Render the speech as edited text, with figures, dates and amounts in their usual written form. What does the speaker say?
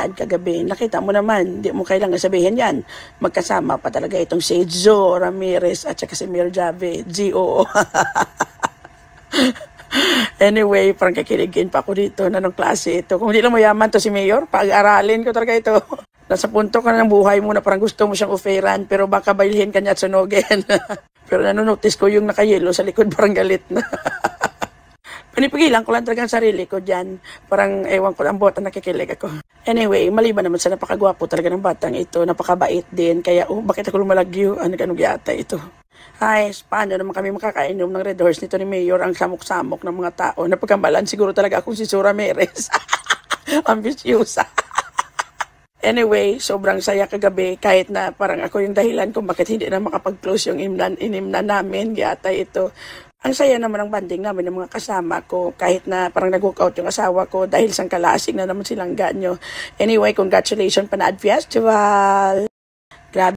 Brad kagabi. Nakita mo naman, hindi mo kailangan sabihin yan. Magkasama pa talaga itong si Joe Ramirez at saka si Mir Jave. G.O. Anyway, parang kakiligin pa ako dito na nung klase ito. Kung hindi lang mayaman to si Mayor, pag-aralin ko talaga ito. Nasa punto ka na ng buhay mo na parang gusto mo siyang offeran, pero baka bailhin ka niya at sunugin. Pero nanonotice ko yung nakayelo sa likod, parang galit na. Panipigilan ko lang talaga ang sarili ko dyan. Parang ewan ko ang bota nakikilig ako. Anyway, maliban naman sa napakagwapo talaga ng batang ito, napakabait din. Kaya, bakit ako lumalagyo? Ano ganun yata ito? Ay, paano naman kami makakainom ng Red Horse nito ni Mayor, ang samok-samok ng mga tao. Napagkamalan siguro talaga akong si Sura Meres. Ambisyosa. Anyway, sobrang saya kagabi kahit na parang ako yung dahilan kung bakit hindi na makapag-close yung inimnan namin. Yata ito. Ang saya naman ng banding namin ng mga kasama ko kahit na parang nag-walkout yung asawa ko dahil sang kalasing na naman silang ganyo. Anyway, congratulations Panad Festival!